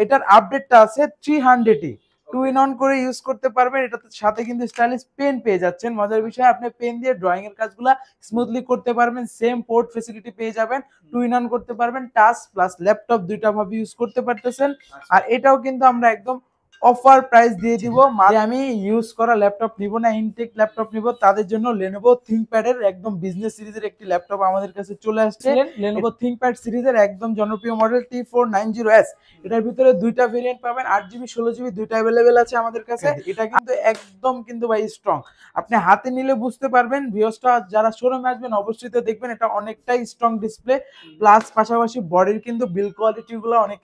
এটার আপডেটটা আছে 300ই। টু ইন অন করে ইউজ করতে পারবেন। এটাতে সাথে কিন্তু স্টাইলিশ পেন পেয়ে যাচ্ছেন। মজার বিষয়, আপনি পেন দিয়ে ড্রয়িং এর কাজগুলা স্মুথলি করতে পারবেন। সেম পোর্ট ফেসিলিটি পেয়ে যাবেন। টু ইন অন করতে পারবেন। টাচ প্লাস ল্যাপটপ দুইটা ভাবে ইউজ করতে পারতেছেন। আর এটাও কিন্তু আমরা একদম অফার প্রাইস দিয়ে দিব। যে আমি ইউজ করা ল্যাপটপ নিব না, ইনটেক ল্যাপটপ নিব, তাদের জন্য Lenovo ThinkPad এর একদম বিজনেস সিরিজের একটি ল্যাপটপ আমাদের কাছে চলে আসছে। Lenovo ThinkPad সিরিজের একদম জনপ্রিয় মডেল T490S। এটার ভিতরে দুইটা ভেরিয়েন্ট পাবেন, 8GB 16GB দুইটা অ্যাভেলেবেল আছে আমাদের কাছে। এটা কিন্তু একদম কিন্তু ভাই স্ট্রং। আপনি হাতে নিলে বুঝতে পারবেন। ভিউয়ার্সটা যারা শোরুমে আসবেন অবশ্যই তো দেখবেন, এটা অনেকটাই স্ট্রং ডিসপ্লে, প্লাস পাশাপাশি বডির কিন্তু বিল্ড কোয়ালিটি গুলো অনেক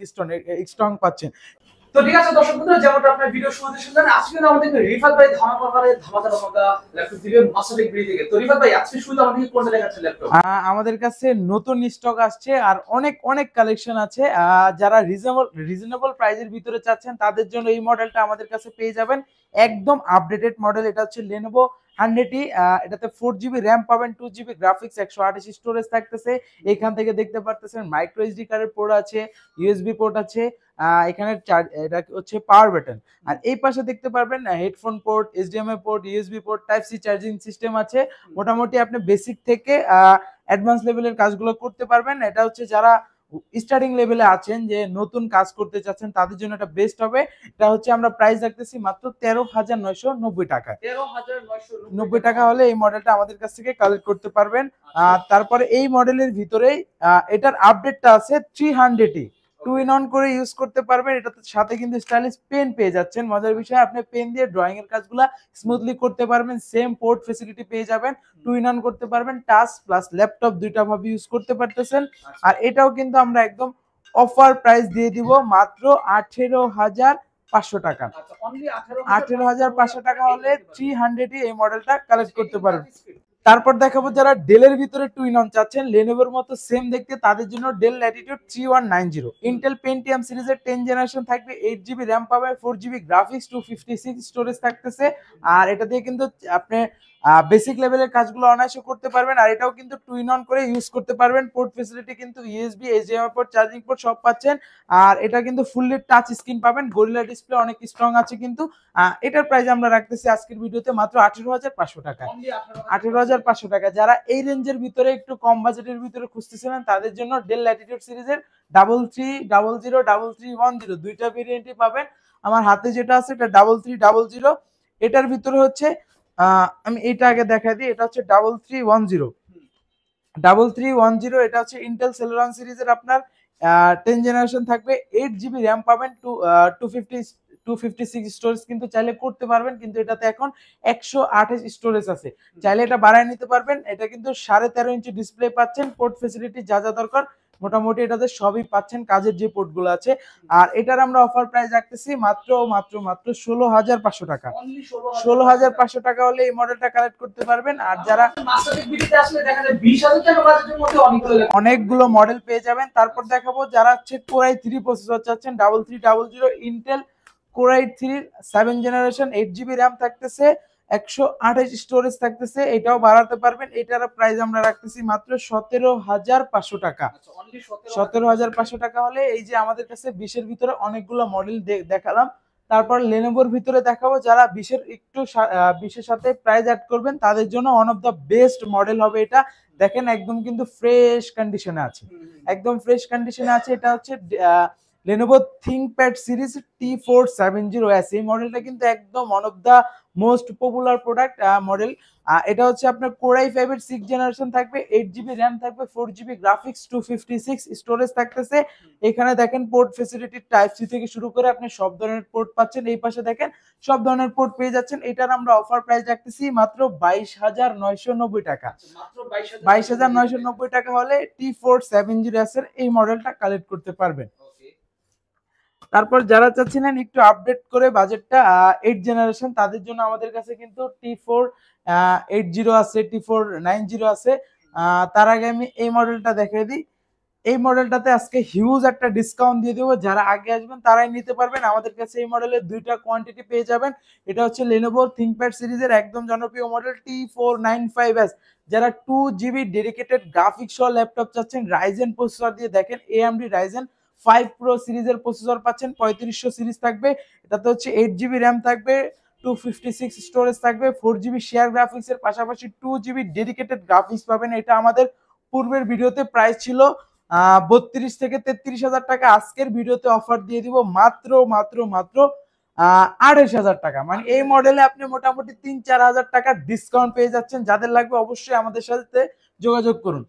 স্ট্রং পাচ্ছেন। তো ঠিক আছে দর্শক বন্ধুরা, যেমনটা আপনার ভিডিও শুরুতে শুনলেন, আজকে আমাদের রিফাত ভাই ধামাকা ল্যাপটপ দিবে মাস্টারটেক ব্রি থেকে। তো রিফাত ভাই, আজকে শুরুতে আমাদেরকে কোনটা দেখাচ্ছেন ল্যাপটপ? আমাদের কাছে নতুন স্টক আসছে আর অনেক অনেক কালেকশন আছে। যারা রিজনেবল প্রাইসের ভিতরে চাচ্ছেন তাদের জন্য এই মডেলটা আমাদের কাছে পেয়ে যাবেন। একদম আপডেটেড মডেল। এটা হচ্ছে Lenovo 100ই। এটাতে 4GB র্যাম পাবেন, 2GB গ্রাফিক্স, 128 স্টোরেজ থাকতেছে। এখান থেকে দেখতে পারতেছেন মাইক্রো এসডি কার্ডের পোর্ট আছে, ইউএসবি পোর্ট আছে। এখানে এটা হচ্ছে পাওয়ার বাটন। আর এই পাশে দেখতে পারবেন headphone port, HDMI port, USB port, type C charging system আছে। মোটামুটি আপনি বেসিক থেকে অ্যাডভান্স লেভেলের কাজগুলো করতে পারবেন। এটা হচ্ছে যারা স্টার্টিং লেভেলে আছেন, যে নতুন কাজ করতে চাচ্ছেন, তাদের জন্য এটা বেস্ট হবে। এটা হচ্ছে আমরা প্রাইস রাখতেছি মাত্র 13,990 টাকা। 13,990 টাকা হলে এই মডেলটা আমাদের কাছ থেকে কালেক্ট করতে পারবেন। তারপরে এই মডেলের ভিতরেই এটার আপডেটটা আছে 300ই। টু ইন অন করে ইউজ করতে পারবেন। এটাতে সাথে কিন্তু স্টাইলিশ পেন পেয়ে যাচ্ছেন। মজার বিষয়, আপনি পেন দিয়ে ড্রয়িং এর কাজগুলা স্মুথলি করতে পারবেন। সেম পোর্ট ফেসিলিটি পেয়ে যাবেন। টু ইন অন করতে পারবেন। টাচ প্লাস ল্যাপটপ দুইটা ভাবে ইউজ করতে পারতেছেন। আর এটাও কিন্তু আমরা একদম অফার প্রাইস দিয়ে দিব মাত্র 18,500 টাকা। 18,500 টাকা হলে 300ই এই মডেলটা কালেক্ট করতে পারবেন। তারপর দেখাবো যারা ডেলের ভিতরে টু ইন অন চাচ্ছেন, লেনোভোর মতো সেম দেখতে, তাদের জন্য ডেল ল্যাটিটিউড 3190। ইন্টেল পেন্টিয়াম সিরিজের 10 জেনারেশন থাকবে, 8GB র্যাম পাবে, 4GB গ্রাফিক্স, 256 স্টোরেজ থাকতেছে। আর এটা দিয়ে কিন্তু আপনি বেসিক লেভেলের কাজগুলো অনায়াসে করতে পারবেন। আর এটাও কিন্তু টু ইন অন করে ইউজ করতে পারবেন। পোর্ট ফেসিলিটি কিন্তু USB, HDMI port, charging port সব পাচ্ছেন। আর এটা কিন্তু ফুললি টাচ স্ক্রিন পাবেন। গরিলা ডিসপ্লে অনেক স্ট্রং আছে কিন্তু। এটার প্রাইস আমরা রাখতেছি আজকের ভিডিওতে মাত্র 18,500 টাকা। 18,500 টাকা। যারা এই রেঞ্জের ভিতরে একটু কম বাজেটের ভিতরে খুঁজতেছিলেন, তাদের জন্য ডেল ল্যাটিটিউড সিরিজের 3300, দুইটা ভেরিয়েন্টই পাবেন। আমার হাতে যেটা আছে এটা 3300। এটার ভিতরে হচ্ছে আমি এটা আগে দেখাই দিই। এটা হচ্ছে 3310। এটা হচ্ছে ইন্টেল সেলেরন সিরিজের আপনার 10 জেনারেশন থাকবে, 8GB র্যাম পাবেন, 256 স্টোরেজ কিন্তু চাইলে করতে পারবেন, কিন্তু এটাতে এখন 128 স্টোরেজ আছে। চাইলে এটা বাড়ায় নিতে পারবেন। এটা কিন্তু 13.5 ইঞ্চি ডিসপ্লে পাচ্ছেন। পোর্ট ফেসিলিটি যা যা দরকার মোটামুটি এটাতে সবই পাচ্ছেন, কাজের যে পোর্টগুলো আছে। আর এটার আমরা অফার প্রাইস রাখতেছি মাত্র 16,500 টাকা। 16,500 টাকা হলে এই মডেলটা কালেক্ট করতে পারবেন। আর যারা মাস্টারটেক ভিডিওতে আসলে দেখা যায় 20,000 টাকা বাজেটের মধ্যে অনেকগুলো মডেল পেয়ে যাবেন। তারপর দেখাবো যারা হচ্ছে Core i3 প্রসেসর চাচ্ছেন, 3300 Intel Core i3 7 generation, 8GB RAM থাকতেছে, 128 স্টোরেজ থাকতেছে। এটাও বাড়াতে পারবেন। এটার প্রাইস আমরা রাখতেছি মাত্র 17,500 টাকা। 17,500 টাকা হলে এই যে আমাদের কাছে 20-এর ভিতরে অনেকগুলো মডেল দেখালাম। তারপর লেনোভোর ভিতরে দেখাবো যারা 20-এর সাথে প্রাইস অ্যাড করবেন, তাদের জন্য one of the best model হবে এটা। দেখেন একদম কিন্তু ফ্রেশ কন্ডিশনে আছে, একদম ফ্রেশ কন্ডিশনে আছে। এটা হচ্ছে Lenovo ThinkPad সিরিজ T470S। এই মডেলটা কিন্তু একদম one of the most popular product model. এটা হচ্ছে আপনার Core i5 এর 6 জেনারেশন থাকবে, 8GB র্যাম থাকবে, 4GB গ্রাফিক্স, 256 স্টোরেজ থাকতেছে। এখানে দেখেন পোর্ট ফেসিলিটি টাইপ সি থেকে শুরু করে আপনি সব ধরনের পোর্ট পাচ্ছেন। এই পাশে দেখেন সব ধরনের পোর্ট পেয়ে যাচ্ছেন। এটার আমরা অফার প্রাইস রাখতেছি মাত্র 22,990 টাকা। 22,990 টাকা হলে T470S এর এই মডেলটা কালেক্ট করতে পারবেন। তারপর যারা চাচ্ছিলেন একটু আপডেট করে বাজেটটা 8 জেনারেশন, তাদের জন্য আমাদের কাছে কিন্তু T480 আছে, T490 আছে। তার আগে আমি এই মডেলটা দেখিয়ে দিই। এই মডেলটাতে আজকে হিউজ একটা ডিসকাউন্ট দিয়ে দেবো। যারা আগে আসবেন তারাই নিতে পারবেন। আমাদের কাছে এই মডেলের দুইটা কোয়ান্টিটি পেয়ে যাবেন। এটা হচ্ছে Lenovo ThinkPad সিরিজের একদম জনপ্রিয় মডেল T495S। যারা 2GB ডেডিকেটেড গ্রাফিক্স সহ ল্যাপটপ চাচ্ছেন, রাইজেন প্রসেসর দিয়ে, দেখেন AMD রাইজেন 5 প্রো সিরিজের প্রসেসর পাচ্ছেন, 3500 সিরিজ থাকবে। এটাতে হচ্ছে 8GB র্যাম থাকবে, 256 স্টোরেজ থাকবে, 4GB শেয়ার গ্রাফিক্স এর পাশাপাশি 2GB ডেডিকেটেড গ্রাফিক্স পাবেন। এটা আমাদের পূর্বের ভিডিওতে প্রাইস ছিল 32 থেকে 33,000 টাকা। আজকের ভিডিওতে অফার দিয়ে দিব মাত্র মাত্র মাত্র 28,000 টাকা। মানে এই মডেলে আপনি মোটামুটি 3-4 হাজার টাকা ডিসকাউন্ট পেয়ে যাচ্ছেন। যাদের লাগবে অবশ্যই আমাদের সাথে যোগাযোগ করুন।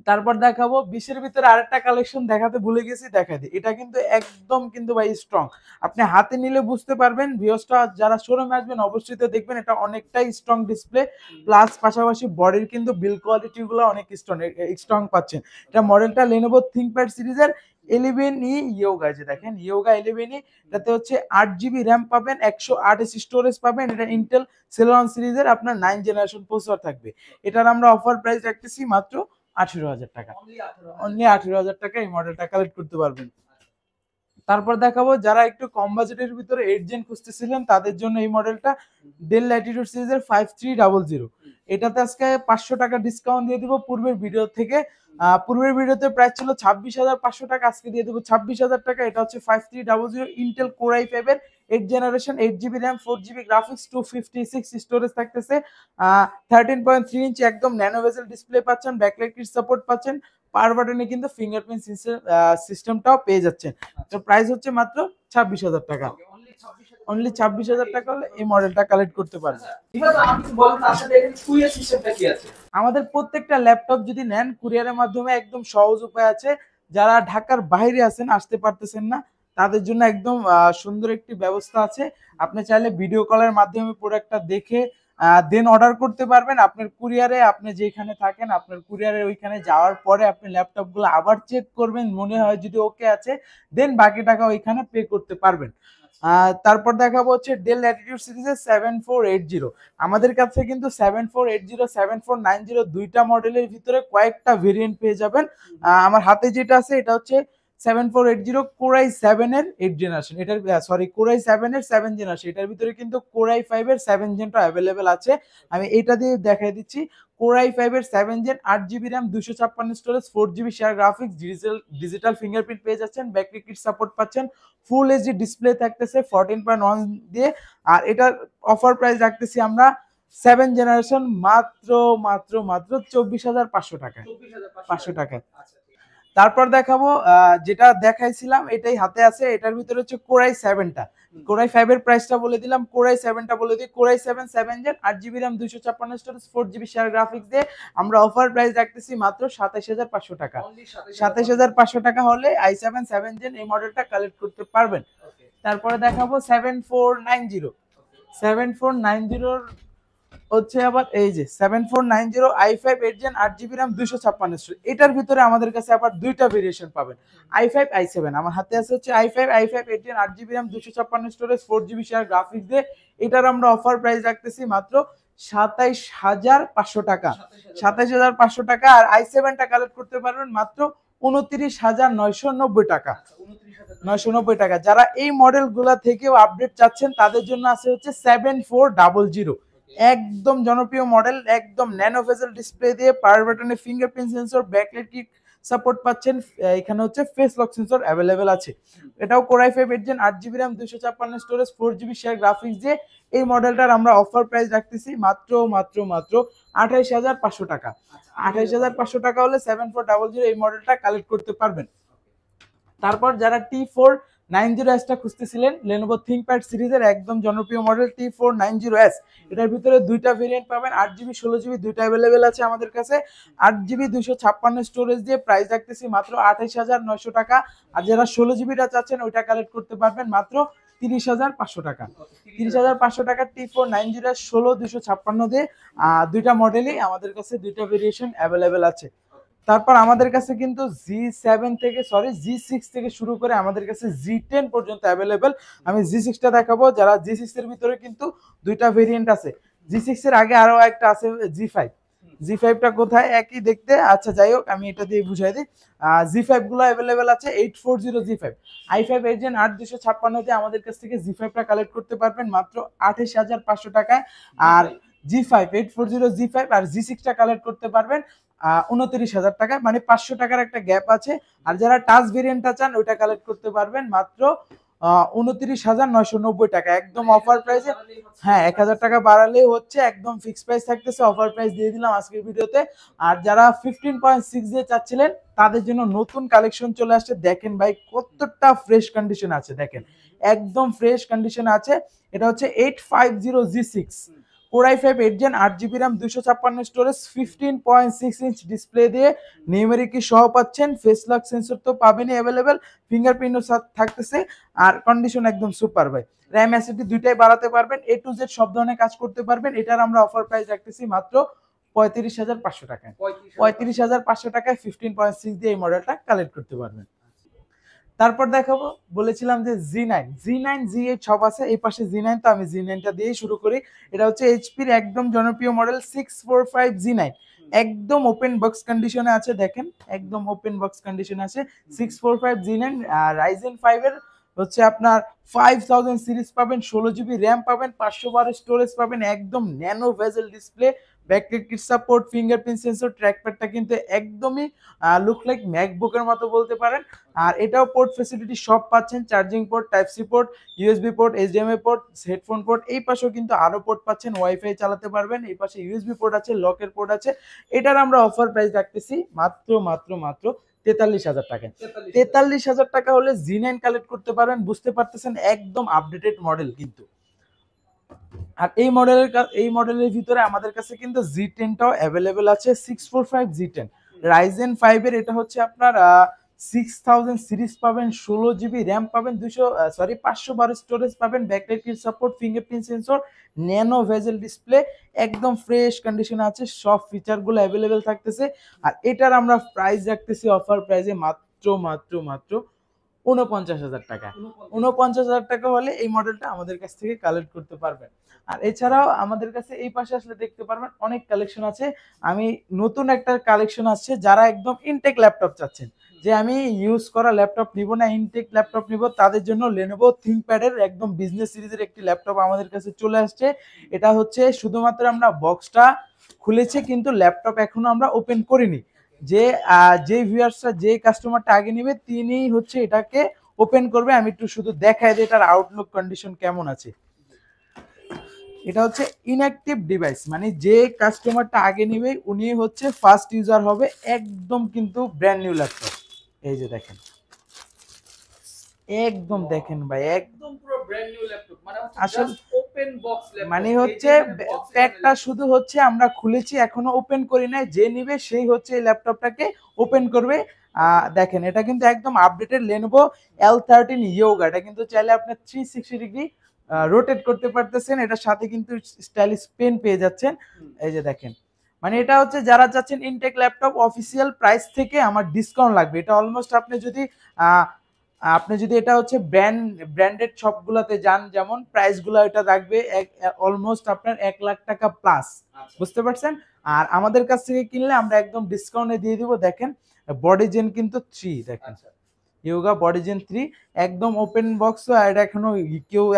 তারপর দেখাবো 20-এর ভিতরে আরেকটা কালেকশন দেখাতে ভুলে গেছি, দেখাই দিই। এটা কিন্তু একদম কিন্তু ভাই স্ট্রং, আপনি হাতে নিলে বুঝতে পারবেন। ভিউয়ার্সটা যারা শোরুমে আসবেন অবশ্যই তো দেখবেন, এটা অনেকটাই স্ট্রং ডিসপ্লে, প্লাস পাশাপাশি বডির কিন্তু বিল কোয়ালিটি গুলো অনেক স্ট্রং পাচ্ছেন। এটা মডেলটা Lenovo ThinkPad সিরিজের 11E ইয়োগা, যে দেখেন ইয়োগা 11E, এটাতে হচ্ছে 8GB র্যাম পাবেন, 128 স্টোরেজ পাবেন। এটা ইন্টেল সেলেরন সিরিজের আপনার 9 জেনারেশন প্রসেসর থাকবে। এটার আমরা অফার প্রাইস রাখতেছি মাত্র 18,000 টাকা। অনলি 18,000 টাকা এই মডেলটা কালেক্ট করতে পারবেন। তারপর দেখাবো যারা একটু কম বাজেটের ভিতরে 8 জেন খুঁজতেছিলেন তাদের জন্য এই মডেলটা ডেল ল্যাটিটিউড সিরিজের 5300। এটাতে আজকে 500 টাকা ডিসকাউন্ট দিয়ে দিব পূর্বের ভিডিও থেকে। পূর্বের ভিডিওতে প্রাইস ছিল 26,500 টাকা, আজকে দিয়ে দেবো 26,000 টাকা। এটা হচ্ছে 5300 ইন্টেল কোর i5 এর 8 generation, 8GB RAM, 4GB graphics, 256 storage থাকতেছে, 13.3 ইঞ্চি একদম ন্যানো বেজেল ডিসপ্লে পাচ্ছেন, ব্যাকলাইট কিট সাপোর্ট পাচ্ছেন, পাওয়ার বাটনে কিন্তু ফিঙ্গারপ্রিন্ট সিস্টেমটাও পেয়ে যাচ্ছেন। তো প্রাইস হচ্ছে মাত্র 26,000 টাকা। অনলি 26,000 টাকা হলে এই মডেলটা কালেক্ট করতে পারবেন। আমাদের প্রত্যেকটা ল্যাপটপ যদি নেন কুরিয়ারের মাধ্যমে একদম সহজ উপায় আছে। যারা ঢাকার বাইরে আছেন, আসতে পারতেছেন না, তাদের জন্য একদম সুন্দর একটি ব্যবস্থা আছে। আপনি চাইলে ভিডিও কলের মাধ্যমে প্রোডাক্টটা দেখে দেন অর্ডার করতে পারবেন। আপনার কুরিয়ারে, আপনি যেখানে থাকেন আপনার কুরিয়ারে ওইখানে যাওয়ার পরে আপনি ল্যাপটপগুলো আবার চেক করবেন, মনে হয় যদি ওকে আছে দেন বাকি টাকা ওইখানে পে করতে পারবেন। তারপর দেখাবো হচ্ছে ডেল ল্যাটিটিউড সিরিজের 7480। আমাদের কাছে কিন্তু 7480, 7490 দুইটা মডেলের ভিতরে কয়েকটা ভেরিয়েন্ট পেয়ে যাবেন। আমার হাতে যেটা আছে এটা হচ্ছে 7480 Core i7 এর 8 জেনারেশন, এটার Core i7 এর 7 জেনারেশন। এটার ভিতরে কিন্তু Core i5 এর 7 জেনটা অ্যাভেলেবেল আছে। আমি এটা দিয়ে দেখাই দিচ্ছি। Core i5 এর 7 gen, 8GB RAM, 256 storage, 4GB share graphics, digital fingerprint পেয়ে যাচ্ছেন, ব্যাকলাইট কিট সাপোর্ট পাচ্ছেন, ফুল এইচডি ডিসপ্লে থাকতেছে 14.1 দিয়ে। আর এটার অফার প্রাইস রাখতেছি আমরা 7 জেনারেশন মাত্র মাত্র মাত্র 24,500 টাকায়, 500 টাকায়। তারপর দেখাবো যেটা দেখাইছিলাম এটাই হাতে আছে। এটার ভিতরে হচ্ছে Core i7টা, Core i5 এর প্রাইসটা বলে দিলাম, Core i7টা বলে দিই। Core i7 7 gen, 8GB RAM, 256 storage, 4GB share graphics দিয়ে আমরা অফার প্রাইস রাখতেছি মাত্র 27,500 টাকা। 27,500 টাকা হলে i7 7 জেন এই মডেলটা কালেক্ট করতে পারবেন। তারপরে দেখাবো 7490। 7490 হচ্ছে আবার এই যে 7490 i5 8 gen, 8GB RAM, 256 storage. এটার ভিতরে আমাদের কাছে আবার দুইটা ভেরিয়েশন পাবেন, i5 i7। আমার হাতে আছে হচ্ছে i5 8 gen, 8GB RAM, 256 storage, 4GB share graphics দিয়ে। এটার আমরা অফার প্রাইস রাখতেছি মাত্র 27,500 টাকা। 27,500 টাকা। আর i7টা কালেক্ট করতে পারবেন মাত্র 29,990 টাকা। 990 টাকা। যারা এই মডেলগুলা থেকেও আপডেট চাচ্ছেন তাদের জন্য আছে হচ্ছে 7400, একদম জনপ্রিয় মডেল, একদম ন্যানো ভেজেল ডিসপ্লে দিয়ে, পাওয়ার বাটনে fingerprint sensor, backlight kit support পাচ্ছেন, এখানে হচ্ছে ফেস লক সেন্সর অ্যাভেলেবেল আছে। এটাও Core i5 8 gen, 8GB RAM, 256 storage, 4GB share graphics দিয়ে এই মডেলটার আমরা অফার প্রাইস রাখতেছি মাত্র মাত্র মাত্র 28,500 টাকা। 28,500 টাকা হলে 7400 এই মডেলটা কালেক্ট করতে পারবেন। তারপর যারা T490S টা খুঁজতেছিলেন, Lenovo ThinkPad সিরিজের একদম জনপ্রিয় মডেল T490S, এটার ভিতরে দুইটা ভেরিয়েন্ট পাবেন, 8GB 16GB দুইটা অ্যাভেলেবেল আছে আমাদের কাছে। 8GB 256 স্টোরেজ দিয়ে প্রাইস রাখতেছি মাত্র 28,900 টাকা। আর যারা 16GBটা চাচ্ছেন ওইটা কালেক্ট করতে পারবেন মাত্র 30,500 টাকা। 30,500 টাকা T490S 16 256 দিয়ে। দুইটা মডেলই আমাদের কাছে, দুইটা ভেরিয়েশন অ্যাভেলেবেল আছে। তারপর আমাদের কাছে কিন্তু G6 থেকে শুরু করে আমাদের কাছে G10 পর্যন্ত অ্যাভেলেবেল। আমি G6টা দেখাবো। যারা G6 এর ভিতরে কিন্তু দুইটা ভেরিয়েন্ট আছে। G6 এর আগে আরো একটা আছে G5। G5টা কোথায়, একই দেখতে। আচ্ছা যাই হোক, আমি এটা দিয়ে বুঝাই দিই। G5 গুলো অ্যাভেলেবেল আছে 840 G5, i5 8 জেন, 8 256 দিয়ে আমাদের কাছ থেকে G5টা কালেক্ট করতে পারবেন মাত্র 28,500 টাকায়। আর G5 840 G5 আর G6টা কালেক্ট করতে পারবেন 29,000 টাকা, মানে 500 টাকার একটা গ্যাপ আছে। আর যারা টাচ ভেরিয়েন্টটা চান ওইটা কালেক্ট করতে পারবেন মাত্র 29,990 টাকা, একদম অফার প্রাইসে। হ্যাঁ, 1,000 টাকা বাড়ালেই হচ্ছে, একদম ফিক্স প্রাইস থাকতেছে, অফার প্রাইস দিয়ে দিলাম আজকের ভিডিওতে। আর যারা 15.6 দিয়ে চাচ্ছিলেন তাদের জন্য নতুন কালেকশন চলে আসছে। দেখেন ভাই কতটা ফ্রেশ কন্ডিশন আছে, দেখেন একদম ফ্রেশ কন্ডিশন আছে। এটা হচ্ছে 850G6 Core i5 8 Gen 8GB RAM 256 storage 15.6 inch display দিয়ে নিউমেরিক কি সহ পাচ্ছেন। ফেস লক সেন্সর তো পাবেনই অ্যাভেলেবেল, ফিঙ্গারপ্রিন্টও থাকতেছে। আর কন্ডিশন একদম সুপার ভাই। র্যাম এসএসডি দুইটাই বাড়াতে পারবেন, A to Z সব ধরনের কাজ করতে পারবেন। এটার আমরা অফার প্রাইস রাখতেছি মাত্র 35,500 টাকায়। 35,500 টাকায় 15.6 দিয়ে এই মডেলটা কালেক্ট করতে পারবেন। তারপর দেখাবো, বলেছিলাম যে জি9 জি8 সব আছে, এই পাশে জি9, তো আমি জি9টা দিয়েই শুরু করি। এটা হচ্ছে এইচপির একদম জনপ্রিয় মডেল 645 জি9, একদম ওপেন বক্স কন্ডিশনে আছে। দেখেন একদম ওপেন বক্স কন্ডিশনে আছে 645 জি9। রাইজেন 5 এর হচ্ছে আপনার 5000 সিরিজ পাবেন, 16GB র্যাম পাবেন, 512 স্টোরেজ পাবেন, একদম nano bezel display, backlight kit support, fingerprint sensor, ট্র্যাকপ্যাডটা কিন্তু একদমই লুক লাইক ম্যাকবুকের মতো বলতে পারেন। আর এটাও পোর্ট ফ্যাসিলিটি সব পাচ্ছেন, charging port, type C port, USB port, HDMI port, headphone port, এই পাশেও কিন্তু আরো পোর্ট পাচ্ছেন, ওয়াইফাই চালাতে পারবেন। এই পাশে ইউএসবি পোর্ট আছে, লকের পোর্ট আছে। এটার আমরা অফার প্রাইস রাখতেছি মাত্র 43,000 টাকায়। 43,000 টাকা হলে জি9 কালেক্ট করতে পারবেন। বুঝতে পারতেছেন একদম আপডেটেড মডেল কিন্তু। আর এই মডেলের ভিতরে আমাদের কাছে কিন্তু জি10টাও অ্যাভেলেবেল আছে, 645 জি10 রাইজেন 5 এর। এটা হচ্ছে আপনার 6000 সিরিজ পাবেন, 16GB র্যাম পাবেন, 512 স্টোরেজ পাবেন, backlight kit support, fingerprint sensor, nano bezel display, একদম ফ্রেশ কন্ডিশনে আছে, সব ফিচারগুলো অ্যাভেলেবেল থাকতেছে। আর এটার আমরা প্রাইস রাখতেছি অফার প্রাইসে মাত্র 49,000 টাকা। 49,000 টাকা হলে এই মডেলটা আমাদের কাছ থেকে কালেক্ট করতে পারবেন। আর এছাড়াও আমাদের কাছে এই পাশে আসলে দেখতে পারবেন অনেক কালেকশন আছে। আমি নতুন একটা কালেকশন আসছে, যারা একদম ইনটেক ল্যাপটপ চাচ্ছেন, যে আমি ইউজ করা ল্যাপটপ নিব না, ইনটেক ল্যাপটপ নিব, তাদের জন্য Lenovo ThinkPad এর একদম বিজনেস সিরিজের একটি ল্যাপটপ আমাদের কাছে চলে আসছে। এটা হচ্ছে শুধুমাত্র আমরা বক্সটা খুলেছি, কিন্তু ল্যাপটপ এখনো আমরা ওপেন করিনি। যে ভিউয়ার্সটা, যে কাস্টমারটা আগে নেবে তিনি হচ্ছে এটাকে ওপেন করবে। আমি একটু শুধু দেখাই দিই এটার আউটলুক কন্ডিশন কেমন আছে। এটা হচ্ছে ইনঅ্যাক্টিভ ডিভাইস, মানে যে কাস্টমারটা আগে নেবে উনি হচ্ছে ফার্স্ট ইউজার হবে। একদম কিন্তু ব্র্যান্ড নিউ ল্যাপটপ। এই যে দেখেন, একদম দেখেন ভাই, একদম পুরো ব্র্যান্ড নিউ ল্যাপটপ, মানে আসলে ওপেন বক্স ল্যাপটপ, মানে হচ্ছে প্যাকটা শুধু হচ্ছে আমরা খুলেছি, এখনো ওপেন করি নাই। যে নিবে সেই হচ্ছে এই ল্যাপটপটাকে ওপেন করবে। দেখেন এটা কিন্তু একদম আপডেটেড Lenovo L13 Yoga। এটা কিন্তু চাইলে আপনি 360 ডিগ্রি রোটেট করতে পারতেছেন। এটার সাথে কিন্তু স্টাইলিশ পেন পেয়ে যাচ্ছেন। এই যে দেখেন, মানে এটা হচ্ছে যারা চাচ্ছেন ইনটেক ল্যাপটপ, অফিসিয়াল প্রাইস থেকে আমার ডিসকাউন্ট লাগবে। এটা অলমোস্ট আপনি যদি এটা হচ্ছে ব্র্যান্ডেড শপগুলোতে যান, যেমন প্রাইসগুলো এটা রাখবে অলমোস্ট আপনার 1 লাখ টাকা প্লাস, বুঝতে পারছেন। আর আমাদের কাছ থেকে কিনলে আমরা একদম ডিসকাউন্টে দিয়ে দিব। দেখেন বডি জেন কিন্তু 3, দেখেন ইয়োগা বডি জেন 3 একদম ওপেন বক্স। আর এটা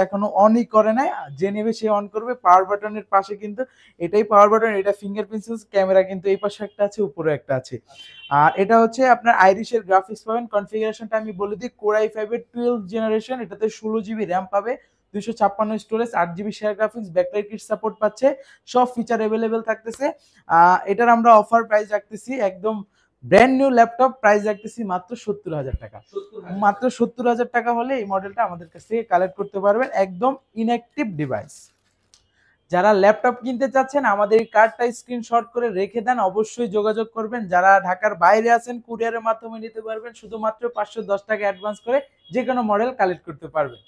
এখনো অনই করে নাই, যে নেবে সে অন করবে। পাওয়ার বাটনের পাশে কিন্তু এটাই পাওয়ার বাটন, এটা ফিঙ্গারপ্রিন্ট ক্যামেরা কিন্তু এই পাশে একটা আছে, উপরে একটা আছে। আর এটা হচ্ছে আপনার আইরিশের গ্রাফিক্স পাবেন। কনফিগারেশনটা আমি বলে দিই, Core i5 এর 12th জেনারেশন, এটাতে 16GB র্যাম পাবে, 256 storage, 8GB share graphics, backlight kit support পাচ্ছে, সব ফিচার অ্যাভেলেবেল থাকতেছে। এটার আমরা অফার প্রাইস রাখতেছি, একদম ব্র্যান্ড নিউ ল্যাপটপ প্রাইস রাখতেছি মাত্র 70,000 টাকা। মাত্র 70,000 টাকা হলে এই মডেলটা আমাদের কাছ থেকে কালেক্ট করতে পারবেন, একদম ইনঅ্যাক্টিভ ডিভাইস। যারা ল্যাপটপ কিনতে চাচ্ছেন আমাদের এই কার্ডটা স্ক্রিনশট করে রেখে দেন, অবশ্যই যোগাযোগ করবেন। যারা ঢাকার বাইরে আছেন কুরিয়ারের মাধ্যমে নিতে পারবেন, শুধুমাত্র 510 টাকা অ্যাডভান্স করে যে কোনো মডেল কালেক্ট করতে পারবেন।